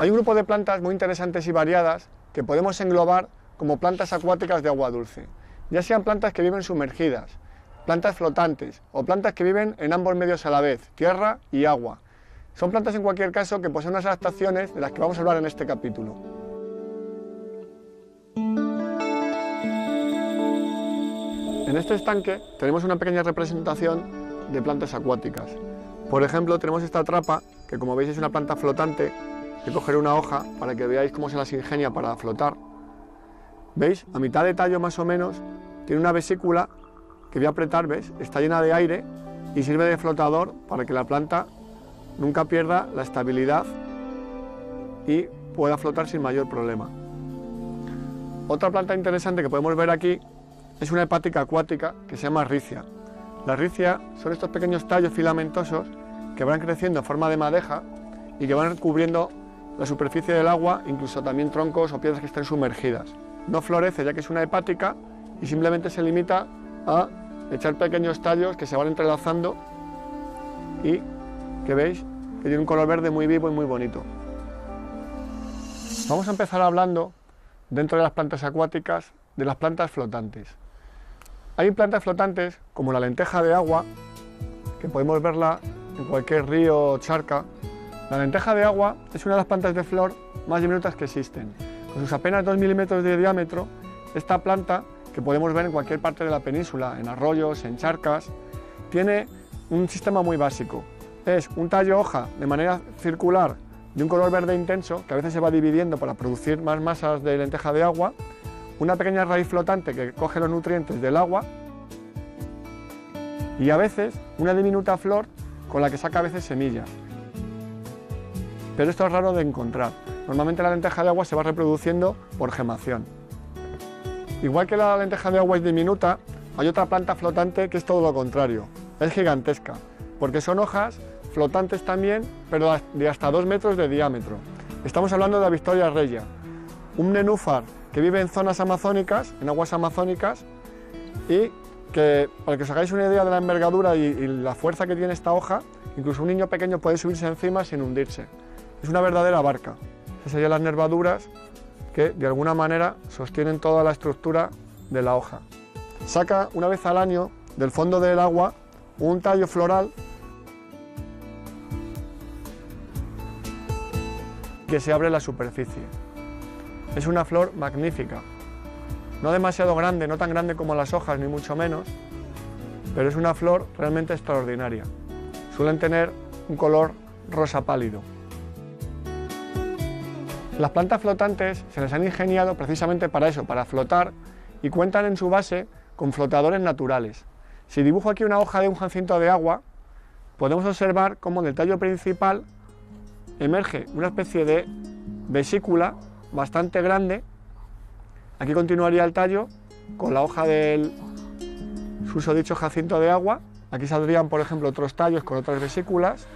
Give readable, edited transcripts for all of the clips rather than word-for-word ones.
Hay un grupo de plantas muy interesantes y variadas que podemos englobar como plantas acuáticas de agua dulce, ya sean plantas que viven sumergidas, plantas flotantes o plantas que viven en ambos medios a la vez, tierra y agua. Son plantas en cualquier caso que poseen unas adaptaciones de las que vamos a hablar en este capítulo. En este estanque tenemos una pequeña representación de plantas acuáticas. Por ejemplo, tenemos esta trapa, que como veis es una planta flotante, que cogeré una hoja para que veáis cómo se las ingenia para flotar. ¿Veis? A mitad de tallo más o menos, tiene una vesícula que voy a apretar, ¿ves? Está llena de aire y sirve de flotador para que la planta nunca pierda la estabilidad y pueda flotar sin mayor problema. Otra planta interesante que podemos ver aquí es una hepática acuática que se llama ricia. La ricia son estos pequeños tallos filamentosos que van creciendo en forma de madeja y que van cubriendo la superficie del agua, incluso también troncos o piedras que estén sumergidas. No florece ya que es una hepática y simplemente se limita a echar pequeños tallos que se van entrelazando y que veis que tiene un color verde muy vivo y muy bonito. Vamos a empezar hablando, dentro de las plantas acuáticas, de las plantas flotantes. Hay plantas flotantes como la lenteja de agua, que podemos verla en cualquier río o charca. La lenteja de agua es una de las plantas de flor más diminutas que existen. Con sus apenas 2 milímetros de diámetro, esta planta, que podemos ver en cualquier parte de la península, en arroyos, en charcas, tiene un sistema muy básico. Es un tallo hoja de manera circular de un color verde intenso, que a veces se va dividiendo para producir más masas de lenteja de agua, una pequeña raíz flotante que coge los nutrientes del agua y a veces una diminuta flor con la que saca a veces semillas. Pero esto es raro de encontrar. Normalmente la lenteja de agua se va reproduciendo por gemación. Igual que la lenteja de agua es diminuta, hay otra planta flotante que es todo lo contrario, es gigantesca, porque son hojas flotantes también, pero de hasta 2 metros de diámetro. Estamos hablando de la Victoria regia, un nenúfar que vive en zonas amazónicas, en aguas amazónicas, y que, para que os hagáis una idea de la envergadura y la fuerza que tiene esta hoja, incluso un niño pequeño puede subirse encima sin hundirse. Es una verdadera barca. Esas serían las nervaduras que de alguna manera sostienen toda la estructura de la hoja. Saca una vez al año del fondo del agua un tallo floral que se abre en la superficie. Es una flor magnífica, no demasiado grande, no tan grande como las hojas ni mucho menos, pero es una flor realmente extraordinaria. Suelen tener un color rosa pálido. Las plantas flotantes se les han ingeniado precisamente para eso, para flotar, y cuentan en su base con flotadores naturales. Si dibujo aquí una hoja de un jacinto de agua, podemos observar cómo del tallo principal emerge una especie de vesícula bastante grande. Aquí continuaría el tallo con la hoja del susodicho jacinto de agua. Aquí saldrían, por ejemplo, otros tallos con otras vesículas,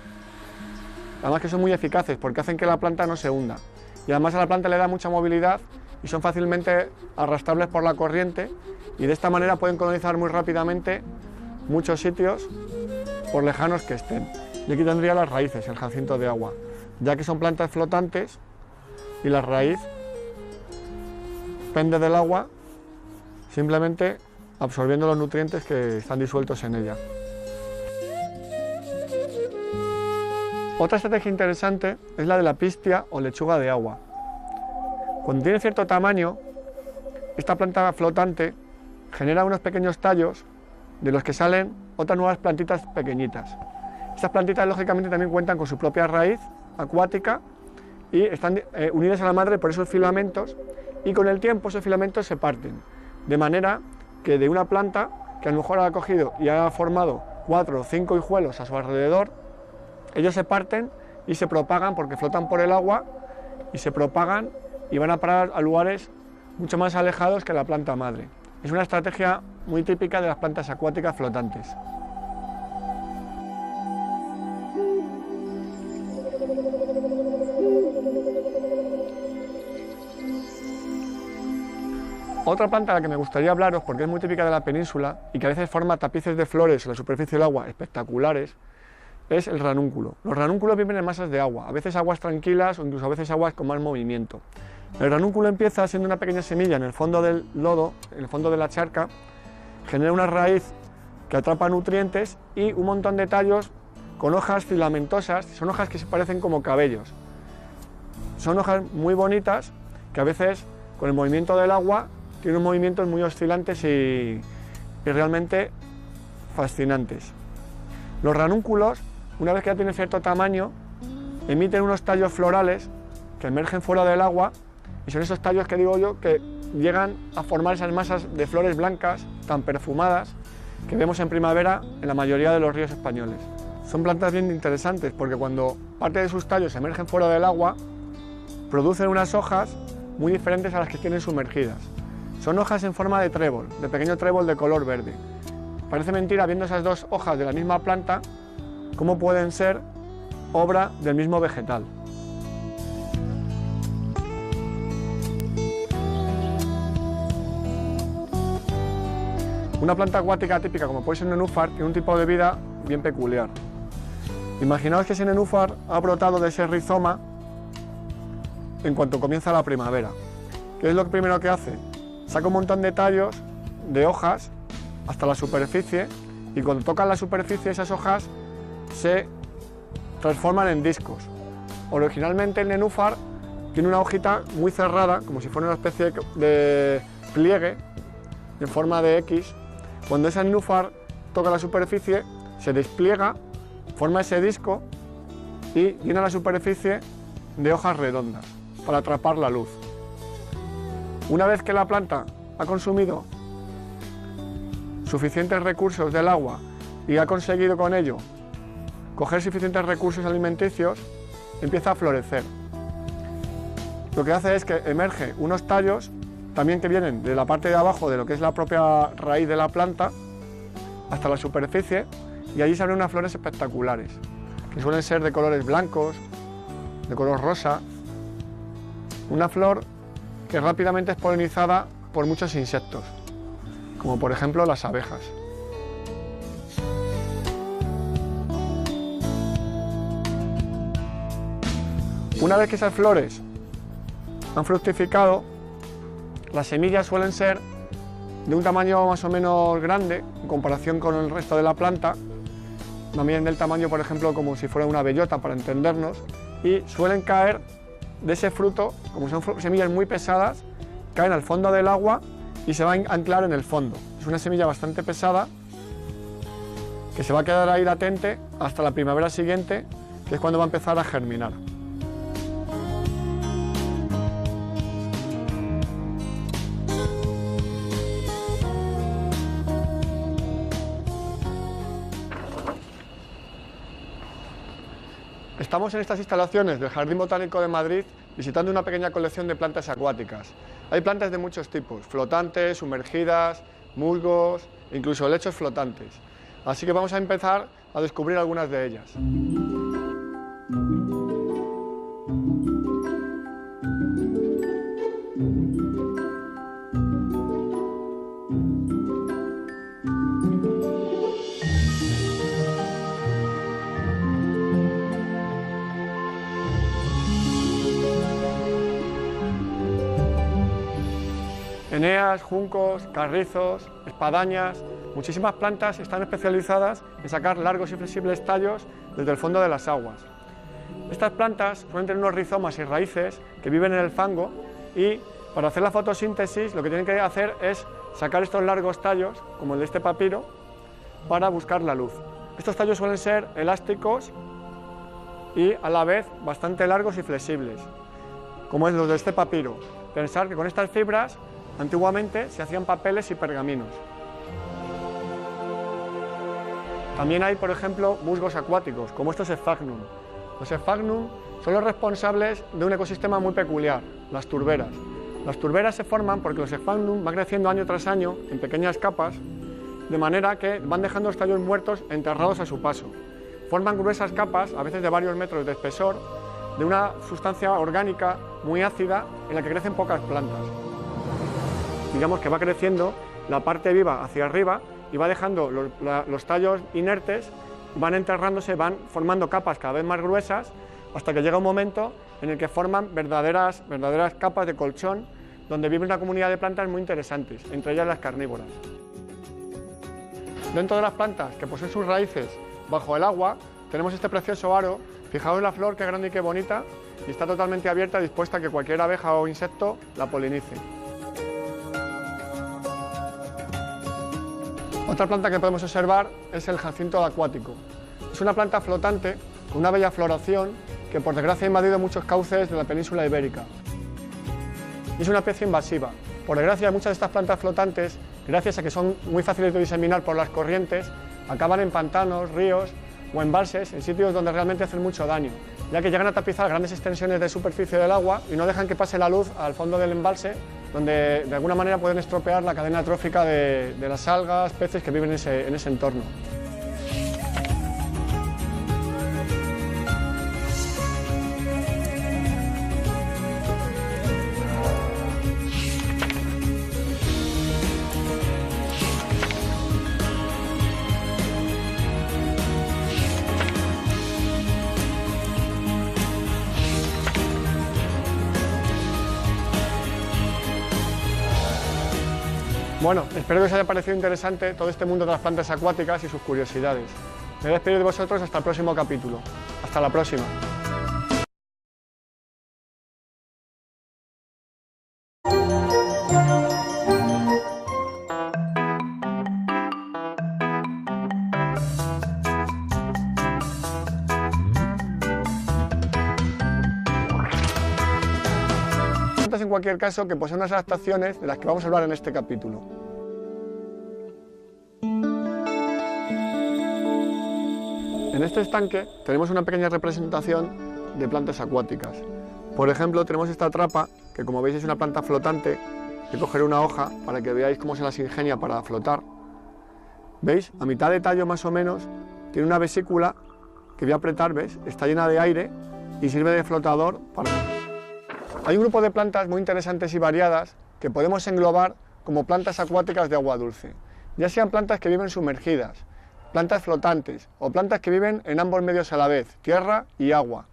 además que son muy eficaces porque hacen que la planta no se hunda. Y además a la planta le da mucha movilidad y son fácilmente arrastrables por la corriente y de esta manera pueden colonizar muy rápidamente muchos sitios por lejanos que estén. Y aquí tendría las raíces, el jacinto de agua, ya que son plantas flotantes y la raíz pende del agua simplemente absorbiendo los nutrientes que están disueltos en ella. Otra estrategia interesante es la de la pistia o lechuga de agua. Cuando tiene cierto tamaño, esta planta flotante genera unos pequeños tallos de los que salen otras nuevas plantitas pequeñitas. Estas plantitas lógicamente también cuentan con su propia raíz acuática y están unidas a la madre por esos filamentos, y con el tiempo esos filamentos se parten, de manera que de una planta que a lo mejor ha cogido y ha formado 4 o 5 hijuelos a su alrededor, ellos se parten y se propagan porque flotan por el agua y se propagan y van a parar a lugares mucho más alejados que la planta madre. Es una estrategia muy típica de las plantas acuáticas flotantes. Otra planta de la que me gustaría hablaros, porque es muy típica de la península y que a veces forma tapices de flores en la superficie del agua espectaculares, es el ranúnculo. Los ranúnculos viven en masas de agua, a veces aguas tranquilas o incluso a veces aguas con más movimiento. El ranúnculo empieza siendo una pequeña semilla en el fondo del lodo, en el fondo de la charca, genera una raíz que atrapa nutrientes y un montón de tallos con hojas filamentosas, son hojas que se parecen como cabellos. Son hojas muy bonitas que a veces con el movimiento del agua tienen movimientos muy oscilantes y realmente fascinantes. Los ranúnculos, una vez que ya tienen cierto tamaño, emiten unos tallos florales que emergen fuera del agua y son esos tallos que digo yo que llegan a formar esas masas de flores blancas tan perfumadas que vemos en primavera en la mayoría de los ríos españoles. Son plantas bien interesantes porque cuando parte de sus tallos emergen fuera del agua, producen unas hojas muy diferentes a las que tienen sumergidas. Son hojas en forma de trébol, de pequeño trébol de color verde. Parece mentira, viendo esas dos hojas de la misma planta, cómo pueden ser obra del mismo vegetal. Una planta acuática típica, como puede ser un nenúfar, tiene un tipo de vida bien peculiar. Imaginaos que ese nenúfar ha brotado de ese rizoma en cuanto comienza la primavera. ¿Qué es lo primero que hace? Saca un montón de tallos, de hojas, hasta la superficie, y cuando tocan la superficie esas hojas se transforman en discos. Originalmente el nenúfar tiene una hojita muy cerrada, como si fuera una especie de pliegue en forma de X. Cuando ese nenúfar toca la superficie, se despliega, forma ese disco y llena la superficie de hojas redondas para atrapar la luz. Una vez que la planta ha consumido suficientes recursos del agua y ha conseguido con ello coger suficientes recursos alimenticios, empieza a florecer. Lo que hace es que emerge unos tallos también que vienen de la parte de abajo de lo que es la propia raíz de la planta hasta la superficie, y allí se abren unas flores espectaculares, que suelen ser de colores blancos, de color rosa. Una flor que rápidamente es polinizada por muchos insectos, como por ejemplo las abejas. Una vez que esas flores han fructificado, las semillas suelen ser de un tamaño más o menos grande en comparación con el resto de la planta, también del tamaño, por ejemplo, como si fuera una bellota, para entendernos, y suelen caer de ese fruto, como son semillas muy pesadas, caen al fondo del agua y se van a anclar en el fondo. Es una semilla bastante pesada que se va a quedar ahí latente hasta la primavera siguiente, que es cuando va a empezar a germinar. Estamos en estas instalaciones del Jardín Botánico de Madrid visitando una pequeña colección de plantas acuáticas. Hay plantas de muchos tipos, flotantes, sumergidas, musgos, incluso helechos flotantes. Así que vamos a empezar a descubrir algunas de ellas. Eneas, juncos, carrizos, espadañas, muchísimas plantas están especializadas en sacar largos y flexibles tallos desde el fondo de las aguas. Estas plantas suelen tener unos rizomas y raíces que viven en el fango y para hacer la fotosíntesis lo que tienen que hacer es sacar estos largos tallos, como el de este papiro, para buscar la luz. Estos tallos suelen ser elásticos y a la vez bastante largos y flexibles, como es los de este papiro. Pensar que con estas fibras antiguamente se hacían papeles y pergaminos. También hay, por ejemplo, musgos acuáticos, como estos Sphagnum. Los Sphagnum son los responsables de un ecosistema muy peculiar, las turberas. Las turberas se forman porque los Sphagnum van creciendo año tras año en pequeñas capas, de manera que van dejando los tallos muertos enterrados a su paso. Forman gruesas capas, a veces de varios metros de espesor, de una sustancia orgánica muy ácida en la que crecen pocas plantas. Digamos que va creciendo la parte viva hacia arriba y va dejando los tallos inertes van enterrándose, van formando capas cada vez más gruesas, hasta que llega un momento en el que forman verdaderas capas de colchón, donde vive una comunidad de plantas muy interesantes, entre ellas las carnívoras. Dentro de las plantas que poseen sus raíces bajo el agua, tenemos este precioso aro. Fijaos en la flor, qué grande y qué bonita, y está totalmente abierta, dispuesta a que cualquier abeja o insecto la polinice. Otra planta que podemos observar es el jacinto acuático. Es una planta flotante con una bella floración que por desgracia ha invadido muchos cauces de la península ibérica. Es una especie invasiva. Por desgracia, muchas de estas plantas flotantes, gracias a que son muy fáciles de diseminar por las corrientes, acaban en pantanos, ríos o embalses, en sitios donde realmente hacen mucho daño, ya que llegan a tapizar grandes extensiones de superficie del agua y no dejan que pase la luz al fondo del embalse, donde de alguna manera pueden estropear la cadena trófica de las algas, peces que viven en ese entorno. Bueno, espero que os haya parecido interesante todo este mundo de las plantas acuáticas y sus curiosidades. Me despido de vosotros hasta el próximo capítulo. Hasta la próxima. En cualquier caso, que poseen unas adaptaciones de las que vamos a hablar en este capítulo. En este estanque tenemos una pequeña representación de plantas acuáticas. Por ejemplo, tenemos esta trapa, que como veis es una planta flotante, que cogeré una hoja para que veáis cómo se las ingenia para flotar. ¿Veis? A mitad de tallo más o menos, tiene una vesícula que voy a apretar, ¿ves? Está llena de aire y sirve de flotador para... Hay un grupo de plantas muy interesantes y variadas que podemos englobar como plantas acuáticas de agua dulce, ya sean plantas que viven sumergidas, plantas flotantes o plantas que viven en ambos medios a la vez, tierra y agua.